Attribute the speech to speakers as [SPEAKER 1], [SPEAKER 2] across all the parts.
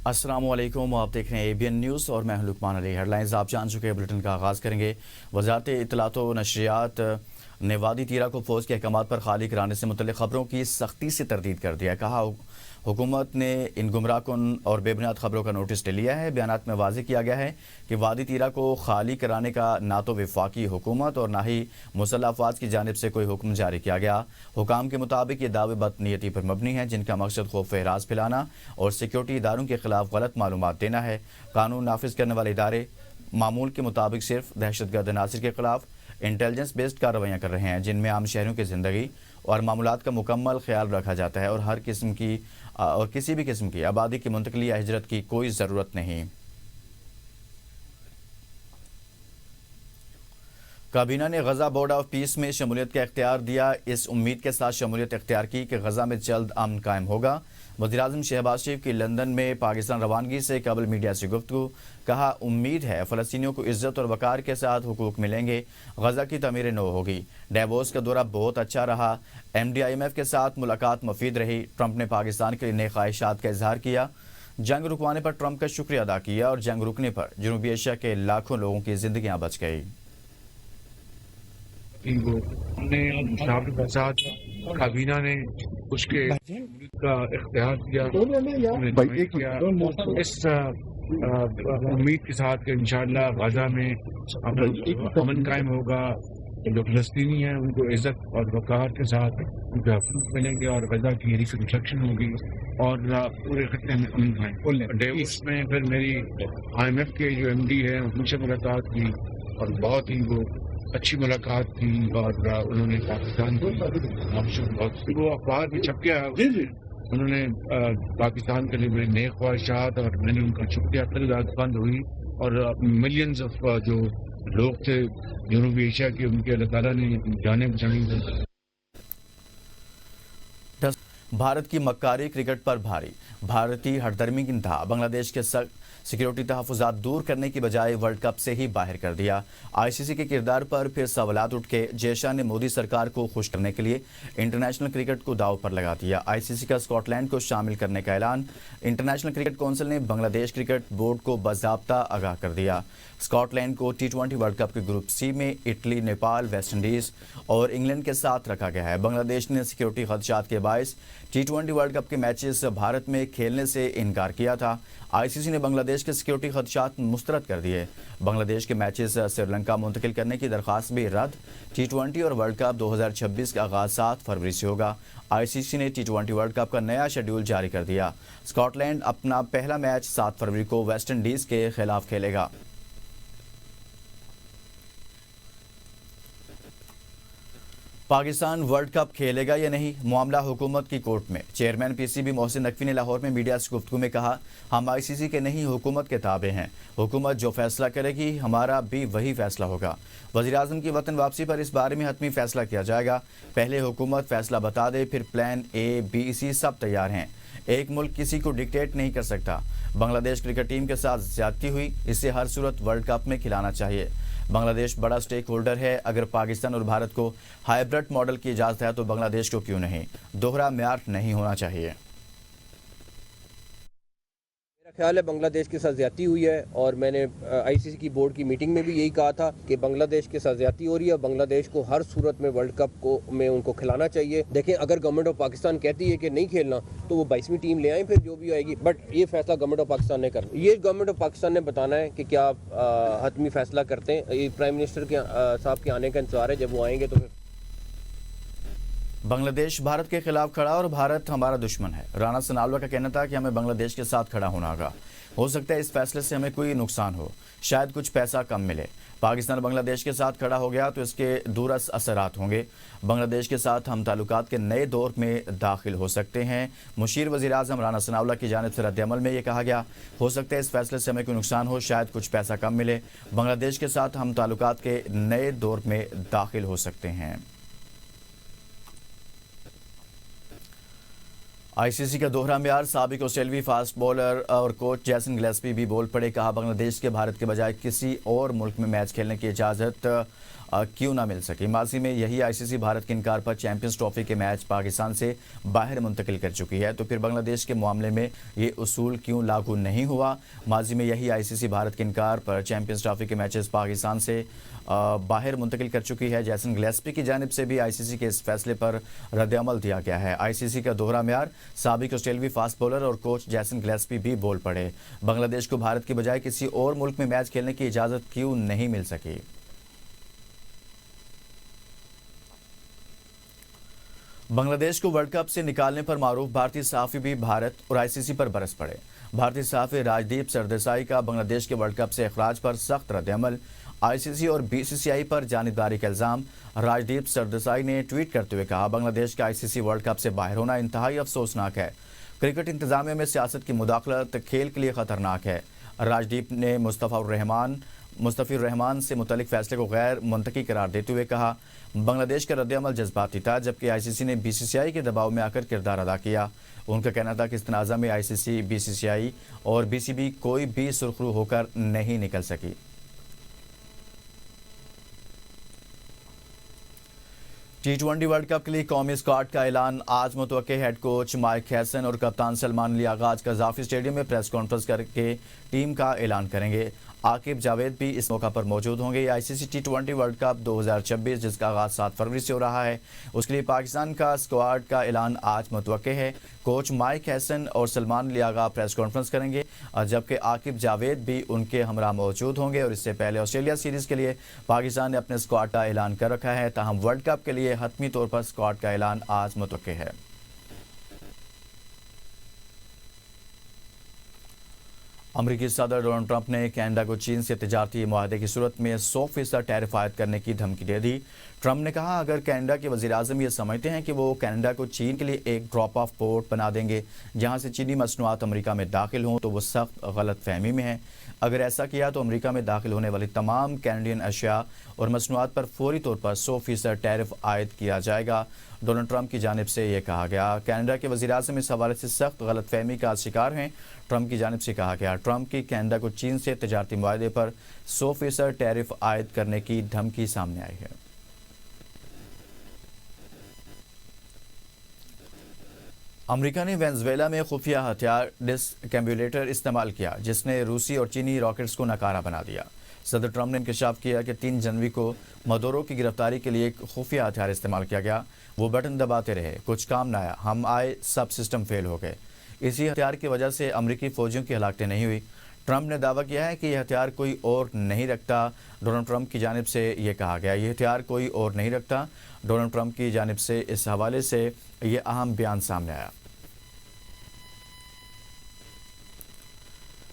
[SPEAKER 1] अस्सलाम वालेकुम, आप देख रहे हैं ABN न्यूज़ और मैं हूं लुकमान अली। हेडलाइंस आप जान चुके हैं। बुलेटिन का आगाज़ करेंगे। वज़ारत इत्तलात व नशरियात ने वादी तीरा को फ़ौज के अहकामात पर खाली कराने से मुतल्लिक़ ख़बरों की सख्ती से तरदीद कर दिया। कहा हुकूमत ने इन गुमराहकुन और बेबुनियाद ख़बरों का नोटिस ले लिया है। बयानात में वाज़ेह किया गया है कि वादी तीरा को खाली कराने का ना तो वफाकी हुकूमत और ना ही मुसल्लह अफ़वाज की जानिब से कोई हुक्म जारी किया गया। हुकाम के मुताबिक ये दावे बदनीयती पर मबनी हैं, जिनका मकसद खौफ एराज़ फैलाना और सिक्योरिटी इदारों के खिलाफ गलत मालूमात देना है। कानून नाफिज करने वाले इदारे मामूल के मुताबिक सिर्फ दहशतगर्द अनासर के खिलाफ इंटेलिजेंस बेस्ड कार्रवाइयाँ कर रहे हैं, जिनमें आम शहरों की ज़िंदगी और मामूलात का मुकम्मल ख्याल रखा जाता है और हर किस्म की और किसी भी किस्म की आबादी की मुंतकली या हिजरत की कोई ज़रूरत नहीं। काबीना ने गज़ा बोर्ड ऑफ पीस में शमूलियत का इख्तियार दिया। इस उम्मीद के साथ शमूलियत इख्तियार की कि गज़ा में जल्द अमन कायम होगा। वज़ीर-ए-आज़म शहबाज शरीफ की लंदन में पाकिस्तान रवानगी से कबल मीडिया से गुफ्तगू। कहा, उम्मीद है फ़लस्तीनियों को इज़्ज़त और वक़ार के साथ हुकूक मिलेंगे। गज़ा की तमीर नौ होगी। डेवोस का दौरा बहुत अच्छा रहा। MD IMF के साथ मुलाकात मुफीद रही। ट्रंप ने पाकिस्तान के लिए नए ख्वाहिशात का इजहार किया। जंग रुकवाने पर ट्रंप का शुक्रिया अदा किया और जंग रुकने पर जनूबी एशिया के लाखों लोगों की जिंदगियां बच गई।
[SPEAKER 2] के साथ काबीना ने उसके का इख्तियार किया। इस उम्मीद के साथ कि इंशाअल्लाह गजा में अमन कायम होगा, जो फलस्तीनी हैं उनको इज़्ज़त और वक़ार के साथ उनके हकूक़ मिलेंगे और गजा की रिकंस्ट्रक्शन होगी और पूरे खत्ते में अमन कायम। डेवोस में फिर मेरी IMF के जो MD हैं उनसे मुलाकात की और बहुत ही वो अच्छी मुलाकात थी और उन्होंने पाकिस्तान की बहुत वो अखबार में छप गया। उन्होंने पाकिस्तान के लिए नए ख्वाहिशात और मैंने उनका शुक्रिया बंद हुई और मिलियंस ऑफ जो लोग थे जनूबी एशिया के, उनके अल्लाह ताला ने जाने बचाई।
[SPEAKER 1] भारत की मक्कारी क्रिकेट पर भारी। भारतीय हरदर्मी की इंतहा। बांग्लादेश के सिक्योरिटी तहफ़्फ़ुज़ात दूर करने की बजाय वर्ल्ड कप से ही बाहर कर दिया। ICC के किरदार पर फिर सवालात उठ के जयशाह ने मोदी सरकार को खुश करने के लिए इंटरनेशनल क्रिकेट को दाव पर लगा दिया। ICC का स्कॉटलैंड को शामिल करने का ऐलान। इंटरनेशनल क्रिकेट काउंसिल ने बांग्लादेश क्रिकेट बोर्ड को बाज़ाब्ता आगाह कर दिया। स्कॉटलैंड को T20 वर्ल्ड कप के ग्रुप C में इटली, नेपाल, वेस्ट इंडीज़ और इंग्लैंड के साथ रखा गया है। बांग्लादेश ने सिक्योरिटी खदशात के बायस T20 वर्ल्ड कप के मैचेस भारत में खेलने से इनकार किया था। ICC ने बांग्लादेश के सिक्योरिटी खदशात मुस्तरद कर दिए। बांग्लादेश के मैचेस श्रीलंका मुंतकिल करने की दरख्वास्त भी रद्द। T20 और वर्ल्ड कप 2026 का आगाज़ 7 फरवरी से होगा। ICC ने T20 वर्ल्ड कप का नया शेड्यूल जारी कर दिया। स्कॉटलैंड अपना पहला मैच 7 फरवरी को वेस्ट इंडीज़ के खिलाफ खेलेगा। पाकिस्तान वर्ल्ड कप खेलेगा या नहीं, मामला हुकूमत की कोर्ट में। चेयरमैन PCB मोहसिन नकवी ने लाहौर में मीडिया से गुफ्तगू में कहा, हम ICC के नहीं हुकूमत के ताबे हैं। हुकूमत जो फैसला करेगी हमारा भी वही फैसला होगा। वज़ीर-ए-आज़म की वतन वापसी पर इस बारे में हतमी फैसला किया जाएगा। पहले हुकूमत फैसला बता दे, फिर प्लान A, B, C सब तैयार हैं। एक मुल्क किसी को डिक्टेट नहीं कर सकता। बांग्लादेश क्रिकेट टीम के साथ ज्यादती हुई, इसे हर सूरत वर्ल्ड कप में खिलाना चाहिए। बांग्लादेश बड़ा स्टेक होल्डर है। अगर पाकिस्तान और भारत को हाइब्रिड मॉडल की इजाज़त है तो बांग्लादेश को क्यों नहीं। दोहरा म्यार नहीं होना चाहिए।
[SPEAKER 3] ख्याल है बांग्लादेश के साथ ज्यादती हुई है और मैंने ICC की बोर्ड की मीटिंग में भी यही कहा था कि बांग्लादेश के साथ ज्यादती हो रही है। बांग्लादेश को हर सूरत में वर्ल्ड कप को में उनको खिलाना चाहिए। देखें, अगर गवर्नमेंट ऑफ पाकिस्तान कहती है कि नहीं खेलना तो वो 22वीं टीम ले आए, फिर जो भी आएगी। बट ये फैसला गवर्नमेंट ऑफ पाकिस्तान ने करना। ये गवर्नमेंट ऑफ पाकिस्तान ने बताना है कि क्या हतमी फैसला करते हैं। प्राइम मिनिस्टर के साहब के आने का इंतजार है। जब वो आएंगे तो फिर
[SPEAKER 1] बांग्लादेश भारत के खिलाफ खड़ा और भारत हमारा दुश्मन है। राणा सनाल्वा का कहना था कि हमें बांग्लादेश के साथ खड़ा होना होगा। हो सकता है इस फैसले से हमें कोई नुकसान हो, शायद कुछ पैसा कम मिले। पाकिस्तान बांग्लादेश के साथ खड़ा हो गया तो इसके दूरस असरात होंगे। बांग्लादेश के साथ हम ताल्लुकात के नए दौर में दाखिल हो सकते हैं। मुशीर वज़ीर-ए-आज़म राणा सनाउल्लाह की जानिब से रद्द-ए-अमल में ये कहा गया, हो सकता है इस फैसले से हमें कोई नुकसान हो, शायद कुछ पैसा कम मिले। बांग्लादेश के साथ हम ताल्लुकात के नए दौर में दाखिल हो सकते हैं। ICC का दोहरा म्यार। साबिक ऑस्ट्रेलियाई फास्ट बॉलर और कोच जैसन गिलेस्पी भी बोल पड़े। कहा, बांग्लादेश के भारत के बजाय किसी और मुल्क में मैच खेलने की इजाज़त क्यों ना मिल सकी। माजी में यही आईसीसी भारत के इनकार पर चैंपियंस ट्रॉफी के मैच पाकिस्तान से बाहर मुंतकिल कर चुकी है, तो फिर बांग्लादेश के मामले में ये उसूल क्यों लागू नहीं हुआ। माजी में यही आईसीसी भारत के इनकार पर चैंपियंस ट्रॉफी के मैचेस पाकिस्तान से बाहर मुंतकिल कर चुकी है। जैसन गिलेस्पी की जानिब से भी आईसीसी के इस फैसले पर रद्द-ए-अमल दिया गया है। आईसीसी का दोहरा म्यार, साबिक ऑस्ट्रेलियावी फास्ट बॉलर और कोच जैसन गिलेस्पी भी बोल पड़े। बांग्लादेश को भारत की बजाय किसी और मुल्क में मैच खेलने की इजाजत क्यों नहीं मिल सकी। बांग्लादेश को वर्ल्ड कप से निकालने पर मारूफ भारतीय सहाफी भी भारत और आईसीसी पर बरस पड़े। भारतीय सहाफी राजदीप सरदेसाई का बांग्लादेश के वर्ल्ड कप से अखराज पर सख्त रद्द-ए-अमल, आईसीसी और बीसीसीआई पर जानिबदारी का इल्जाम। राजदीप सरदेसाई ने ट्वीट करते हुए कहा, बांग्लादेश का आईसीसी वर्ल्ड कप से बाहर होना इंतहाई अफसोसनाक है। क्रिकेट इंतजामिया में सियासत की मुदाखलत खेल के लिए खतरनाक है। राजदीप ने मुस्तफिर रहमान से मुतल्लिक फैसले को गैर मुंतकी करार देते हुए कहा, बांग्लादेश का रद्द-ए-अमल जज्बाती था, जबकि आईसीसी ने बीसीसीआई के दबाव में आकर किरदार अदा किया। उनका कहना था कि इस तनाज़ा में आईसीसी, बीसीसीआई और बीसीबी कोई भी सुरखरू होकर नहीं निकल सकी। T20 वर्ल्ड कप के लिए कौमी स्क्वाड का ऐलान आज मुतवक्के। हेड कोच माइक हैसन और कप्तान सलमान अली आगा आज कज़ाफ़ी स्टेडियम में प्रेस कॉन्फ्रेंस करके टीम का ऐलान करेंगे। आकिब जावेद भी इस मौका पर मौजूद होंगे। आईसीसी T20 वर्ल्ड कप 2026 जिसका आगाज 7 फरवरी से हो रहा है, उसके लिए पाकिस्तान का स्क्वाड का ऐलान आज मुतवक्के है। कोच माइक हैसन और सलमान अली आगा प्रेस कॉन्फ्रेंस करेंगे, जबकि आकिब जावेद भी उनके हमरा मौजूद होंगे। और इससे पहले ऑस्ट्रेलिया सीरीज़ के लिए पाकिस्तान ने अपने स्क्वाड का ऐलान कर रखा है, ताहम वर्ल्ड कप के लिए हतमी तौर पर स्क्वाड का ऐलान आज मुतवक्के है। अमरीकी सदर डोनाल्ड ट्रंप ने कनाडा को चीन से तिजारती मुआहदे की सूरत में 100% टैरिफ आयद करने की धमकी दे दी। ट्रंप ने कहा, अगर कनाडा के वज़ीर-ए-आज़म ये समझते हैं कि वो कनाडा को चीन के लिए एक ड्रॉप ऑफ पोर्ट बना देंगे जहां से चीनी मसनूआत अमेरिका में दाखिल हों, तो वो सख्त गलत फहमी में है। अगर ऐसा किया तो अमेरिका में दाखिल होने वाली तमाम कैनेडियन अशिया और मसनूआत पर फौरी तौर पर 100% टैरिफ आयद किया जाएगा। डोनाल्ड ट्रंप की जानिब से ये कहा गया। कनाडा के वज़ीर-ए-आज़म इस हवाले से सख्त गलत फहमी का शिकार हैं। ट्रंप की जानिब से कहा गया, ट्रंप की कनाडा को चीन से तिजारती मुआहदे पर 100% टैरिफ आयद करने की धमकी सामने आई है। अमेरिका ने वेनेजुएला में खुफिया हथियार डिस्कम्बुलेटर इस्तेमाल किया, जिसने रूसी और चीनी रॉकेट्स को नकारा बना दिया। सदर ट्रंप ने इंकशाफ किया कि 3 जनवरी को मदोरो की गिरफ्तारी के लिए एक खुफिया हथियार इस्तेमाल किया गया। वो बटन दबाते रहे, कुछ काम न आया, हम आए, सब सिस्टम फेल हो गए। इसी हथियार की वजह से अमरीकी फौजियों की हलाकतें नहीं हुई। ट्रंप ने दावा किया है कि यह हथियार कोई और नहीं रखता। डोनाल्ड ट्रंप की जानिब से ये कहा गया, यह हथियार कोई और नहीं रखता। डोनाल्ड ट्रंप की जानिब से इस हवाले से ये अहम बयान सामने आया।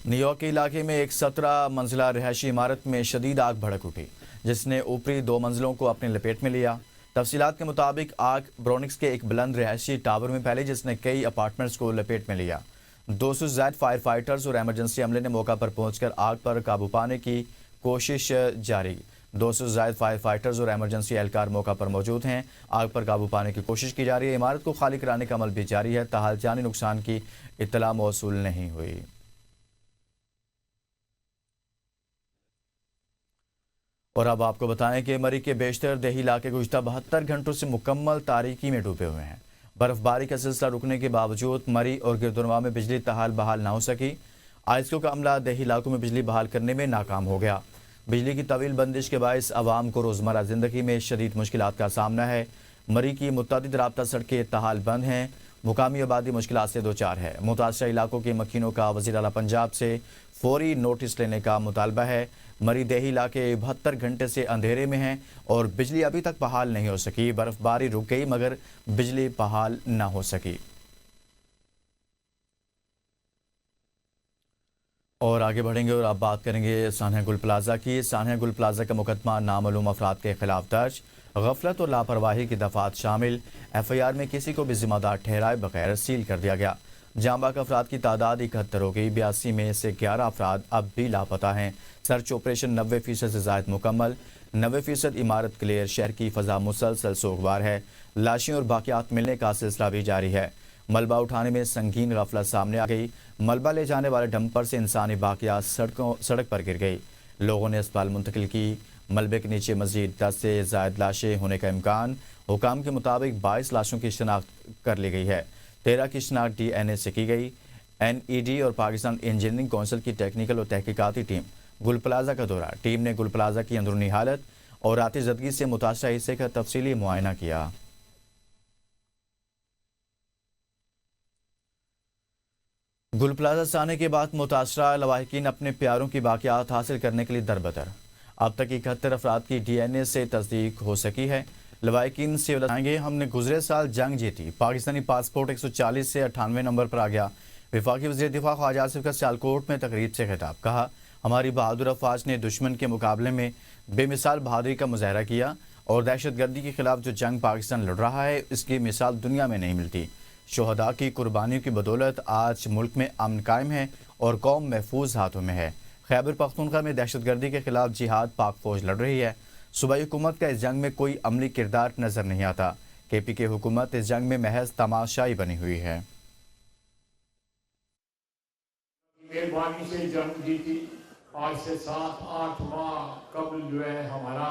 [SPEAKER 1] न्यूयॉर्क के इलाके में एक 17 मंजिला रिहायशी इमारत में शदीद आग भड़क उठी, जिसने ऊपरी 2 मंजिलों को अपने लपेट में लिया। तफसीलात के मुताबिक आग ब्रोनिक्स के एक बुलंद रिहायशी टावर में फैली, जिसने कई अपार्टमेंट्स को लपेट में लिया। 200 से ज़ायद फायर फाइटर्स और एमरजेंसी अमले ने मौका पर पहुंचकर आग पर काबू पाने की कोशिश जारी। 200 से ज़ायद फायर फाइटर्स और एमरजेंसी एहलकार मौका पर मौजूद हैं। आग पर काबू पाने की कोशिश की जा रही है। इमारत को खाली कराने का अमल भी जारी है। ताहाल जानी नुकसान की इत्तला मौसूल नहीं हुई। और अब आपको बताएं कि मरी के बेशतर देही इलाके गुज़िश्ता 72 घंटों से मुकम्मल तारीकी में डूबे हुए हैं। बर्फबारी का सिलसिला रुकने के बावजूद मरी और गिरदुनवा में बिजली ताहाल बहाल ना हो सकी। आईएसओ का अमला देही इलाकों में बिजली बहाल करने में नाकाम हो गया। बिजली की तवील बंदिश के बायस आवाम को रोज़मर्रा ज़िंदगी में शदीद मुश्किलात का सामना है। मरी की मुतअद्दिद राब्ता सड़कें ताहाल बंद हैं। मुकामी आबादी मुश्किलात से दो चार है। मुतासरा इलाकों के मकीनों का वज़ीर आला पंजाब से फौरी नोटिस लेने का मुतालबा है। मरी देही इलाके 72 घंटे से अंधेरे में हैं और बिजली अभी तक बहाल नहीं हो सकी। बर्फबारी रुक गई मगर बिजली बहाल ना हो सकी। और आगे बढ़ेंगे और अब बात करेंगे सान्हा गुल प्लाजा की। सान्हा गुल प्लाजा का मुकदमा नामालूम अफराद के खिलाफ दर्ज। गफलत और लापरवाही की दफात शामिल। FIR में किसी को भी जिम्मेदार ठहराए बगैर सील कर दिया गया। जांबाक अफराद की तादाद 71 हो गई। 82 में से 11 अफराद अब भी लापता हैं। सर्च ऑपरेशन 90% से ज़ायद मुकम्मल। 90% इमारत क्लियर। शहर की फ़ज़ा मुसलसल सोगवार है। लाशें और बाकियात मिलने का सिलसिला भी जारी है। मलबा उठाने में संगीन गफलत सामने आ गई। मलबा ले जाने वाले डंपर से इंसानी बाकियात सड़क पर गिर गई। लोगों ने अस्पताल मुंतकिल की। ملبے کے نیچے مزید 10 سے زائد لاشیں ہونے کا امکان۔ حکام کے مطابق 22 لاشوں کی شناخت کر لی گئی ہے، 13 کی شناخت DNA سے کی گئی۔ NED اور پاکستان انجینئرنگ کونسل کی ٹیکنیکل اور تحقیقاتی ٹیم گل پلازہ کا دورہ۔ ٹیم نے گل پلازہ کی اندرونی حالت اور آتش زدگی سے متاثرہ حصے کا تفصیلی معائنہ کیا۔ گل پلازہ سے آنے کے بعد متاثرہ لواحقین اپنے پیاروں کی باقیات حاصل کرنے کے لیے دربدر۔ اب تک 71 افراد کی DNA سے تصدیق ہو سکی ہے۔ لواحقین سے بتائیں گے، ہم نے گزرے سال جنگ جیتی، پاکستانی پاسپورٹ 140 سے 98 نمبر پر آ گیا۔ وفاقی وزیر دفاع خواجہ آصف کا سیالکوٹ میں تقریب سے خطاب، کہا ہماری بہادر افواج نے دشمن کے مقابلے میں بے مثال بہادری کا مظاہرہ کیا اور دہشت گردی کے خلاف جو جنگ پاکستان لڑ رہا ہے اس کی مثال دنیا میں نہیں ملتی۔ شہداء کی قربانیوں کی بدولت آج ملک میں امن قائم ہے اور قوم محفوظ ہاتھوں میں ہے۔ خیبر پختونخوا میں دہشت گردی کے خلاف جہاد پاک فوج لڑ رہی ہے۔ صوبائی حکومت کا اس جنگ میں کوئی عملی کردار نظر نہیں آتا۔ KPK حکومت اس جنگ میں محض تماشائی بنی ہوئی ہے۔
[SPEAKER 4] مہربانی سے جنگ جیتی، آج سے 7-8 ماہ قبل جو ہے ہمارا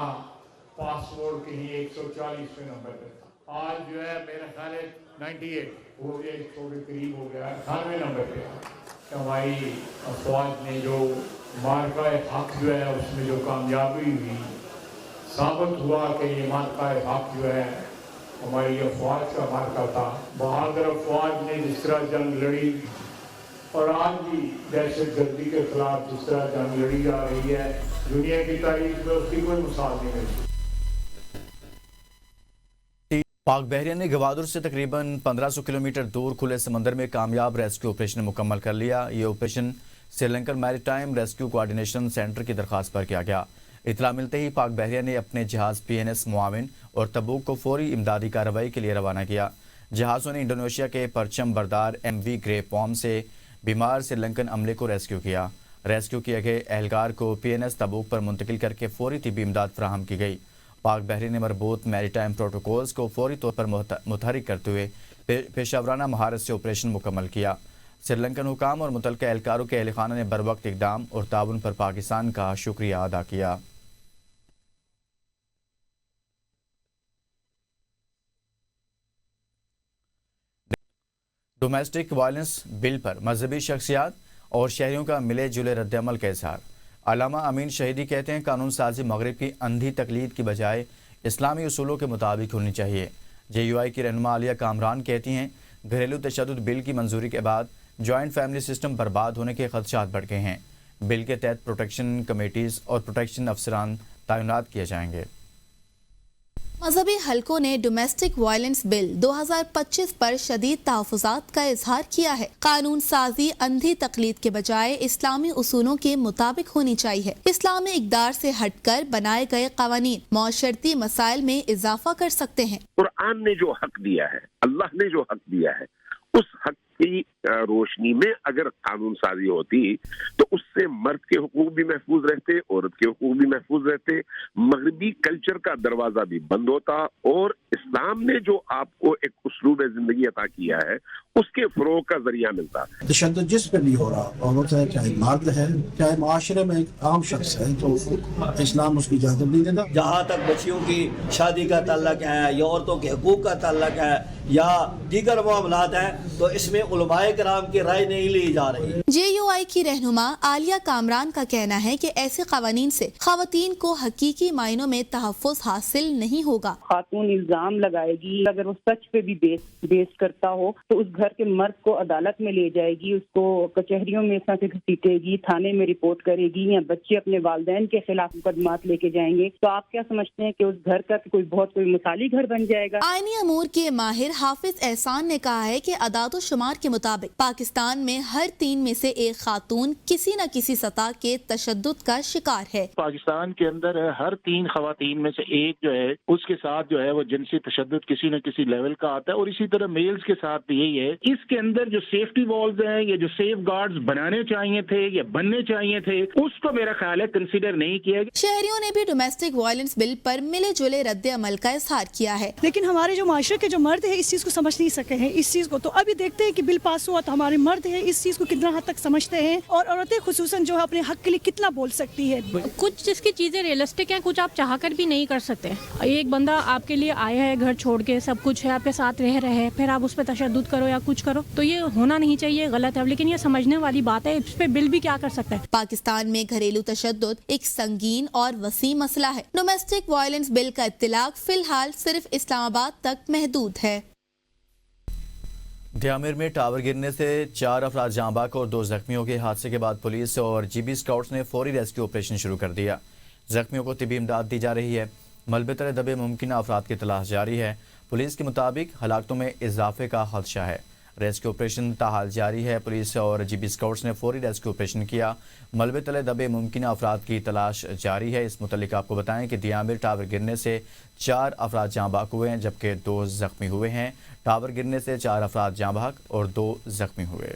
[SPEAKER 4] پاسپورٹ کہیں 140 نمبر پہ تھا، آج جو ہے میرا خیال ہے 98 ہو گیا، 100 کے قریب ہو گیا، 98 نمبر پہ کہ ہماری افواج نے جو مارکہ حق جو ہے اس میں جو کامیابی ہوئی، ثابت ہوا کہ یہ مارکہ حق جو ہے ہماری افواج کا مارکہ تھا۔ بہادر افواج نے جس طرح جنگ لڑی اور آج بھی دہشت گردی کے خلاف جس طرح جنگ لڑی جا رہی ہے، دنیا کی تاریخ میں اس کی کوئی مثال نہیں ملتی۔
[SPEAKER 1] پاک بحریہ نے گوادر سے تقریباً 1500 کلومیٹر دور کھلے سمندر میں کامیاب ریسکیو آپریشن مکمل کر لیا۔ یہ آپریشن سری لنکن میری ٹائم ریسکیو کوآرڈینیشن سینٹر کی درخواست پر کیا گیا۔ اطلاع ملتے ہی پاک بحریہ نے اپنے جہاز PNS معاون اور تبوک کو فوری امدادی کارروائی کے لیے روانہ کیا۔ جہازوں نے انڈونیشیا کے پرچم بردار MV گرے پوم سے بیمار سری لنکن عملے کو ریسکیو کیا۔ ریسکیو کیے گئے اہلکار کو PNS تبوک پر منتقل کر کے فوری طبی امداد فراہم کی گئی۔ پاک بحریہ نے مربوط میری ٹائم پروٹوکولز کو فوری طور پر متحرک کرتے ہوئے پیشہ ورانہ مہارت سے آپریشن مکمل کیا۔ سری لنکن حکام اور متعلقہ اہلکاروں کے اہل خانہ نے بروقت اقدام اور تعاون پر پاکستان کا شکریہ ادا کیا۔ ڈومیسٹک وائلنس بل پر مذہبی شخصیات اور شہریوں کا ملے جلے رد عمل کا اظہار۔ علامہ امین شہیدی کہتے ہیں قانون سازی مغرب کی اندھی تقلید کی بجائے اسلامی اصولوں کے مطابق ہونی چاہیے۔ JUI کی رہنما عالیہ کامران کہتی ہیں گھریلو تشدد بل کی منظوری کے بعد جوائنٹ فیملی سسٹم برباد ہونے کے خدشات بڑھ گئے ہیں۔ بل کے تحت پروٹیکشن کمیٹیز اور پروٹیکشن افسران تعینات کیے جائیں گے۔
[SPEAKER 5] مذہبی حلقوں نے ڈومیسٹک وائلنس بل 2025 پر شدید تحفظات کا اظہار کیا ہے۔ قانون سازی اندھی تقلید کے بجائے اسلامی اصولوں کے مطابق ہونی چاہیے۔ اسلامی اقدار سے ہٹ کر بنائے گئے قوانین معاشرتی مسائل میں اضافہ کر سکتے ہیں۔
[SPEAKER 6] قرآن نے جو حق دیا ہے، اللہ نے جو حق دیا ہے، اس حق کی روشنی میں اگر قانون سازی ہوتی تو اس سے مرد کے حقوق بھی محفوظ رہتے، عورت کے حقوق بھی محفوظ رہتے، مغربی کلچر کا دروازہ بھی بند ہوتا اور اسلام نے جو آپ کو ایک اسلوب زندگی عطا کیا ہے اس کے فروغ کا ذریعہ ملتا۔
[SPEAKER 7] تشدد جس پہ بھی ہو رہا عورت ہے، چاہے مرد ہے، چاہے معاشرے میں ایک عام شخص ہے، تو اسلام اس کی اجازت نہیں دیتا۔
[SPEAKER 8] جہاں تک بچیوں کی شادی کا تعلق ہے یا عورتوں کے حقوق کا تعلق ہے یا دیگر معاملات ہیں تو اس میں علماء کرام کی رائے نہیں لی جا رہی۔
[SPEAKER 5] JUI کی رہنما عالیہ کامران کا کہنا ہے کہ ایسے قوانین سے خواتین کو حقیقی معنوں میں تحفظ حاصل نہیں ہوگا۔
[SPEAKER 9] خاتون الزام لگائے گی، اگر وہ سچ پہ بھی بیس کرتا ہو تو اس گھر کے مرد کو عدالت میں لے جائے گی، اس کو کچہریوں میں سے گھسیٹے گی، تھانے میں رپورٹ کرے گی، یا بچے اپنے والدین کے خلاف مقدمات لے کے جائیں گے۔ تو آپ کیا سمجھتے ہیں کہ اس گھر کا کوئی مثالی گھر بن جائے گا؟
[SPEAKER 5] آئینی امور کے ماہر حافظ احسان نے کہا ہے کہ اعداد و شمار کے مطابق پاکستان میں ہر 3 میں سے ایک خاتون کسی نہ کسی سطح کے تشدد کا شکار ہے۔
[SPEAKER 10] پاکستان کے اندر ہر 3 خواتین میں سے ایک جو ہے اس کے ساتھ جو ہے وہ جنسی जिनसी तशद्दुद किसी न किसी लेवल का आता है, और इसी तरह मेल्स के साथ भी यही है। इसके अंदर जो सेफ्टी वॉल्स हैं या जो सेफ गार्ड्स बनाने चाहिए थे या बनने चाहिए थे, उसको मेरा ख्याल है कंसिडर नहीं किया गया।
[SPEAKER 5] शहरियों ने भी डोमेस्टिक वायलेंस बिल पर मिले जुले रद्द अमल का इजहार किया है,
[SPEAKER 11] लेकिन हमारे जो माशरे के जो मर्द है इस चीज को समझ नहीं सके हैं। इस चीज को तो अभी देखते हैं कि बिल पास हुआ तो हमारे मर्द है इस चीज को कितना हद तक समझते हैं, और औरतें खुसूसन जो है अपने हक के लिए कितना बोल सकती है।
[SPEAKER 12] कुछ जिसकी चीजें रियलिस्टिक हैं, कुछ आप चाह कर भी नहीं कर सकते। एक बंदा आपके लिए आया है घर छोड़ के, सब कुछ है, आपके साथ रह रहे हैं, फिर आप उस पर तशद्दुद करो या कुछ करो, तो ये होना नहीं चाहिए, गलत है। लेकिन ये समझने वाली बात है, इस पे बिल भी क्या कर सकता है।
[SPEAKER 5] पाकिस्तान में घरेलू तशद्दुद एक संगीन और वसी मसला है। डोमेस्टिक वायलेंस बिल का इत्तलाक फिलहाल सिर्फ इस्लामाबाद तक महदूद है।
[SPEAKER 1] ध्यामिर में टावर गिरने से 4 अफराद जाँ बहक और 2 जख्मियों के हादसे के बाद पुलिस और जीबी स्काउट्स ने फौरी रेस्क्यू ऑपरेशन शुरू कर दिया। जख्मियों को तिबी इमदाद दी जा रही है। मलबे तले दबे मुमकिन अफराद की तलाश जारी है। पुलिस के मुताबिक हलाकतों में इजाफे का खदशा है। रेस्क्यू ऑपरेशन ताहाल जारी है। पुलिस और जीबी स्काउट्स ने फौरी रेस्क्यू ऑपरेशन किया। मलबे तले दबे मुमकिन अफराद की तलाश जारी है। इस मुतल्लिक आपको बताएं कि दियामिर टावर गिरने से 4 अफराद जाँ बहक हुए हैं, जबकि 2 जख्मी हुए हैं। टावर गिरने से 4 अफराद जाँ बहक और 2 जख्मी हुए।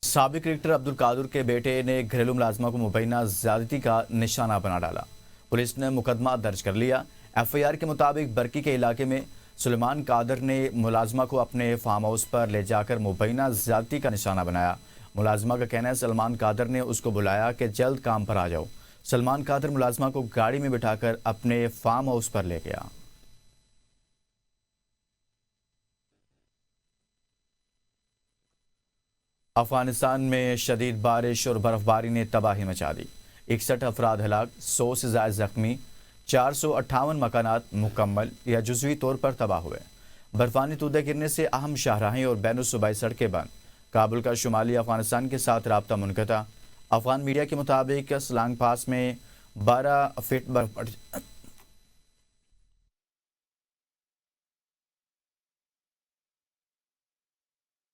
[SPEAKER 1] साबिक क्रिकेटर अब्दुल कादिर के बेटे ने घरेलू मुलाजमा को मुबैना ज्यादती का निशाना बना डाला। पुलिस ने मुकदमा दर्ज कर लिया। FIR के मुताबिक बरकी के इलाके में सुलेमान कादिर ने मुलाजमा को अपने फार्म हाउस पर ले जाकर मुबैना ज्यादती का निशाना बनाया। मुलाजमा का कहना है सलमान कादिर ने उसको बुलाया कि जल्द काम पर आ जाओ। सलमान कादिर मुलाजमा को गाड़ी में बिठाकर अपने फार्म हाउस पर ले गया। अफगानिस्तान में शदीद बारिश और बर्फबारी ने तबाही मचा दी। 61 अफराद हलाक, 100 से ज़्यादा जख्मी, 458 मकानात मुकम्मल या जुज़वी तौर पर तबाह हुए। बर्फानी तूदे गिरने से अहम शाहराहें और बैनुल सूबाई सड़कें बंद। काबुल का शुमाली अफगानिस्तान के साथ राब्ता मुनक़ता। अफगान मीडिया के मुताबिक सलांग पास में 12 फीट बर्फ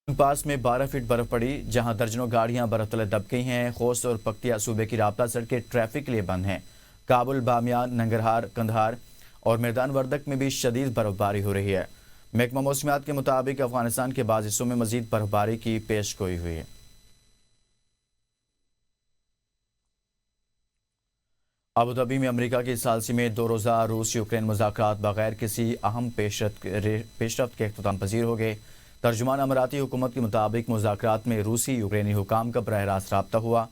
[SPEAKER 1] पास में 12 फीट बर्फ पड़ी, जहां दर्जनों गाड़ियां बर्फ तले दब गई हैं। खोस्त और पख्तिया सूबे की राब्ता सड़कें ट्रैफिक के लिए बंद हैं। काबुल, बामियान, नंगरहार, कंधार और मैदान वर्दक में भी शदीद बर्फबारी हो रही है। महकमा मौसमियात के मुताबिक अफगानिस्तान के बाज़ हिस्सों में मजीद बर्फबारी की पेशगोई हुई है। अबू धाबी में अमेरिका की सालसी में 2 रोज़ा रूस यूक्रेन मुज़ाकरात बगैर किसी अहम पेशरफ्त के इख्तिताम पजीर हो गए। तर्जुमान अमाराती हुकूमत के मुताबिक मुज़ाकरात में रूसी यूक्रेनी हुकाम का बराह रास्त राब्ता हुआ।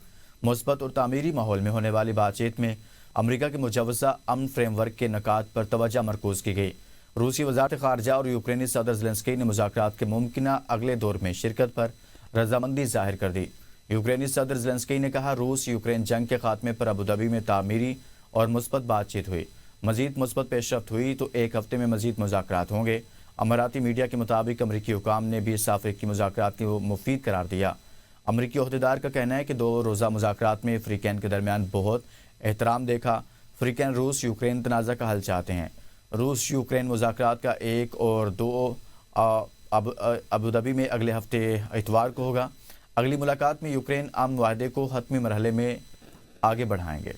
[SPEAKER 1] मुस्बत और तामीरी माहौल में होने वाली बातचीत में अमेरिका के मुजव्वज़ा अमन फ्रेमवर्क के नकात पर तवज्जो मरकूज़ की गई। रूसी वज़ारत ख़ारजा और यूक्रेनी सदर ज़ेलेंस्की ने मुज़ाकरात के मुमकिना अगले दौर में शिरकत पर रजामंदी ज़ाहिर कर दी। यूक्रेनी सदर ज़ेलेंस्की ने कहा रूस यूक्रेन जंग के खात्मे पर अबू धाबी में तामीरी और मुस्बत बातचीत हुई। मज़ीद मुस्बत पेशरफ्त हुई तो 1 हफ्ते में मज़ीद मुज़ाकरात होंगे। अमाराती मीडिया के मुताबिक अमरीकी हुकाम ने भी साफ अफ्रीकी मुज़ाकरात को मुफीद करार दिया। अमरीकी ओहदेदार का कहना है कि 2 रोज़ा मुज़ाकरात में अफ्रीकैन के दरमियान बहुत एहतराम देखा। अफ्रीकैन रूस यूक्रेन तनाज़ा का हल चाहते हैं। रूस यूक्रेन मुज़ाकरात का 1 और 2 अबू धाबी में अगले हफ्ते इतवार को होगा। अगली मुलाकात में यूक्रेन अमन वादे को हतमी मरहले में आगे बढ़ाएंगे।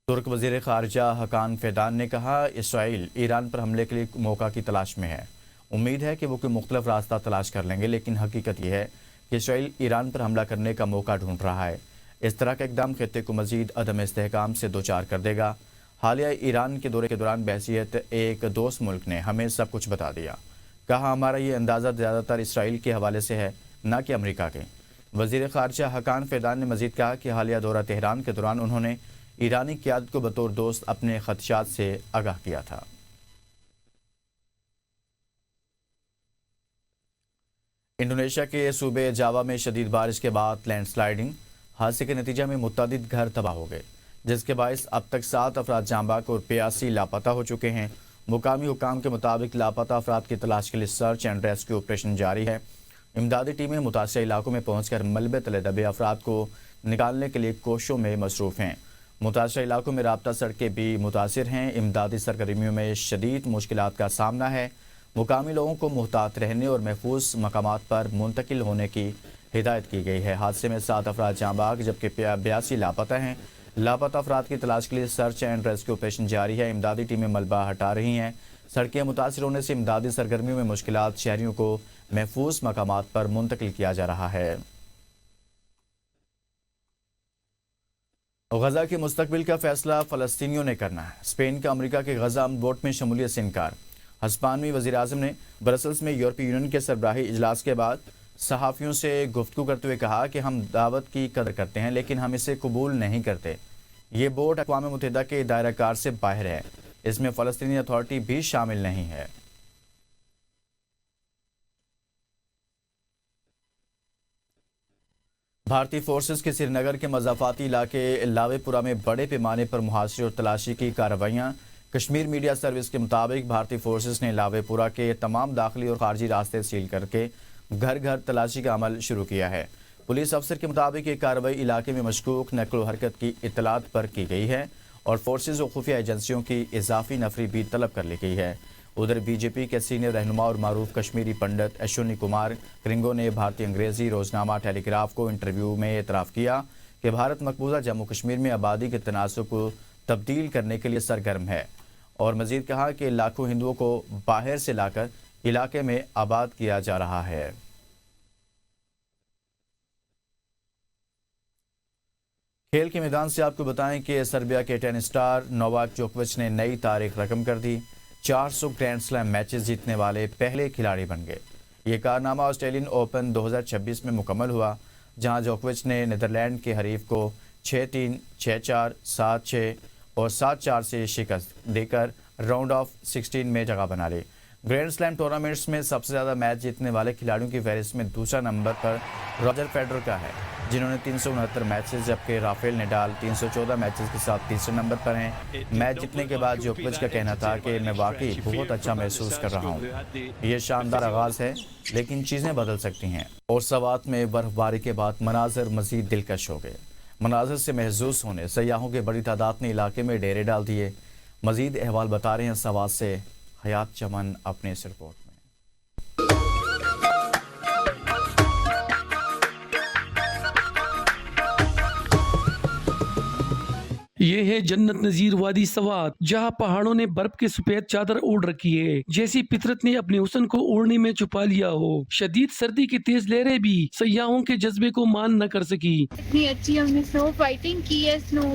[SPEAKER 1] तुर्क वज़ीर ख़ारिजा हकान फ़ेदान ने कहा इसराइल ईरान पर हमले के लिए मौका की तलाश में है। उम्मीद है कि वो कोई मुख्तलिफ रास्ता तलाश कर लेंगे, लेकिन हकीकत यह है कि इसराइल ईरान पर हमला करने का मौका ढूंढ रहा है। इस तरह का इक़दाम खित्ते को मज़ीद अदम इस्तेहकाम से दो चार कर देगा। हालिया ईरान के दौरे के दौरान बहसीत एक दोस्त मुल्क ने हमें सब कुछ बता दिया। कहा हमारा ये अंदाज़ा ज़्यादातर इसराइल के हवाले से है, न कि अमरीका के। वज़ीर ख़ारिजा हकान फ़ेदान ने मज़ीद कहा कि हालिया दौरा तेहरान के दौरान उन्होंने ईरानी क़यादत को बतौर दोस्त अपने ख़दशात से आगाह किया था। इंडोनेशिया के सूबे जावा में शदीद बारिश के बाद लैंडस्लाइडिंग हादसे के नतीजे में मुतअद्दिद घर तबाह हो गए, जिसके बायस अब तक 7 अफराद जाँ बहक और 82 लापता हो चुके हैं। मुकामी हुकाम के मुताबिक लापता अफराद की तलाश के लिए सर्च एंड रेस्क्यू ऑपरेशन जारी है। इमदादी टीमें मुतासिर इलाकों में पहुंचकर मलबे तले दबे अफराद को निकालने के लिए कोशिशों में मसरूफ़ हैं। मुतासिर इलाकों में राब्ता सड़कें भी मुतासिर हैं। इमदादी सरगर्मियों में शदीद मुश्किलात का सामना है। मुकामी लोगों को मुहतात रहने और महफूज मकामात पर मुंतकिल होने की ہدایت کی گئی ہے۔ حادثے میں 7 افراد جاں بحق جبکہ 82 لاپتہ ہیں۔ لاپتہ افراد کی تلاش کے لیے سرچ اینڈ ریسکیو آپریشن جاری ہے۔ امدادی ٹیمیں ملبہ ہٹا رہی ہیں۔ سڑکیں متاثر ہونے سے امدادی سرگرمیوں میں مشکلات، شہریوں کو محفوظ مقامات پر منتقل کیا جا رہا ہے۔ غزہ کے مستقبل کا فیصلہ فلسطینیوں نے کرنا ہے۔ اسپین کا امریکہ کے غزہ امن بورڈ میں شمولیت سے انکار۔ ہسپانوی وزیراعظم نے برسلز میں یورپی یونین کے سربراہی اجلاس کے بعد صحافیوں سے گفتگو کرتے ہوئے کہا کہ ہم دعوت کی قدر کرتے ہیں لیکن ہم اسے قبول نہیں کرتے۔ یہ بورڈ اقوام متحدہ کے دائرہ کار سے باہر ہے، اس میں فلسطینی اتھارٹی بھی شامل نہیں ہے۔ بھارتی فورسز کے سری نگر کے مضافاتی علاقے لاوے پورہ میں بڑے پیمانے پر محاصرے اور تلاشی کی کارروائیاں۔ کشمیر میڈیا سروس کے مطابق بھارتی فورسز نے لاوے پورہ کے تمام داخلی اور خارجی راستے سیل کر کے گھر گھر تلاشی کا عمل شروع کیا ہے۔ پولیس افسر کے مطابق یہ کارروائی علاقے میں مشکوک نقل و حرکت کی اطلاعات پر کی گئی ہے اور فورسز و خفیہ ایجنسیوں کی اضافی نفری بھی طلب کر لی گئی ہے۔ ادھر بی جے پی کے سینئر رہنما اور معروف کشمیری پنڈت اشونی کمار کرنگو نے بھارتی انگریزی روزنامہ ٹیلی گراف کو انٹرویو میں اعتراف کیا کہ بھارت مقبوضہ جموں کشمیر میں آبادی کے تناسب کو تبدیل کرنے کے لیے سرگرم ہے، اور مزید کہا کہ لاکھوں ہندوؤں کو باہر سے لا کر علاقے میں آباد کیا جا رہا ہے۔ کھیل کے میدان سے آپ کو بتائیں کہ سربیا کے ٹینس سٹار نوواک جوکووچ نے نئی تاریخ رقم کر دی۔ 400 گرینڈ سلیم میچز جیتنے والے پہلے کھلاڑی بن گئے۔ یہ کارنامہ آسٹریلین اوپن 2026 میں مکمل ہوا، جہاں جوکووچ نے نیدرلینڈ کے حریف کو 6-3، 6-4، 7-6 اور 7-4 سے شکست دے کر راؤنڈ آف 16 میں جگہ بنا لی۔ گرینڈ سلیم ٹورنامنٹس میں سب سے زیادہ میچ جیتنے والے کھلاڑیوں کی فہرست میں دوسرا نمبر پر راجر فیڈرر کا ہے، جنہوں نے 369 میچز، جبکہ رافیل نڈال 314 میچز کے ساتھ تیسرے نمبر پر ہیں۔ میچ جیتنے کے بعد جوکووچ کا کہنا تھا کہ میں واقعی بہت اچھا محسوس کر رہا ہوں۔ یہ شاندار آغاز ہے لیکن چیزیں بدل سکتی ہیں، اور سوات میں برف باری کے بعد مناظر مزید دلکش ہو گئے۔ مناظر سے محظوظ ہونے سیاحوں کی بڑی تعداد نے علاقے میں ڈیرے ڈال دیے۔ مزید احوال بتا رہے ہیں سوات سے حیات چمن اپنے اس رپورٹ میں۔
[SPEAKER 13] یہ ہے جنت نظیر وادی سوات، جہاں پہاڑوں نے برف کی سفید چادر اوڑھ رکھی ہے، جیسی فطرت نے اپنے حسن کو اوڑھنے میں چھپا لیا ہو۔ شدید سردی کی تیز لہریں بھی سیاحوں کے جذبے کو مان نہ کر سکی۔
[SPEAKER 14] اتنی اچھی ہم نے سنو فائٹنگ کی ہے، سنو،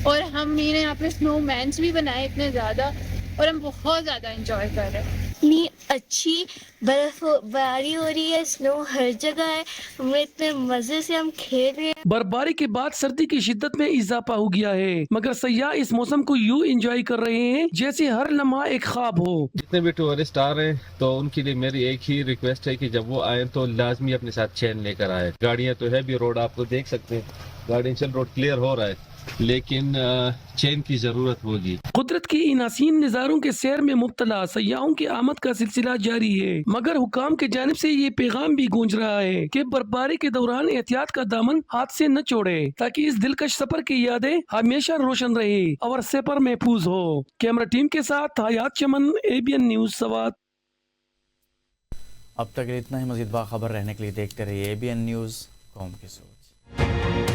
[SPEAKER 14] اور ہم نے یہاں پہ سنو مینس بھی بنائے اتنے زیادہ، اور ہم بہت زیادہ انجوائے کر رہے ہیں۔
[SPEAKER 15] اتنی اچھی برف باری ہو رہی ہے، سنو ہر جگہ ہے، ہمیں اتنے مزے سے ہم کھیل رہے ہیں۔
[SPEAKER 13] برفباری کے بعد سردی کی شدت میں اضافہ ہو گیا ہے، مگر سیاح اس موسم کو یوں انجوائے کر رہے ہیں جیسے ہر لمحہ ایک خواب ہو۔
[SPEAKER 16] جتنے بھی ٹورسٹ آ رہے ہیں تو ان کے لیے میری ایک ہی ریکویسٹ ہے کہ جب وہ آئیں تو لازمی اپنے ساتھ چین لے کر آئے۔ گاڑیاں تو ہے بھی، روڈ آپ کو دیکھ سکتے ہیں، گاڑیاں چل روڈ کلیئر ہو رہا ہے، لیکن چین کی ضرورت ہوگی۔
[SPEAKER 13] قدرت کی ان حسین نظاروں کے سیر میں مبتلا سیاحوں کی آمد کا سلسلہ جاری ہے، مگر حکام کی جانب سے یہ پیغام بھی گونج رہا ہے کہ برفباری کے دوران احتیاط کا دامن ہاتھ سے نہ چھوڑے، تاکہ اس دلکش سفر کی یادیں ہمیشہ روشن رہے اور سفر محفوظ ہو۔ کیمرہ ٹیم کے ساتھ حیات چمن، ABN نیوز سوات۔
[SPEAKER 1] اب تک اتنا ہی، مزید باخبر رہنے کے لیے دیکھتے رہیے ABN نیوز، قوم کی سوچ۔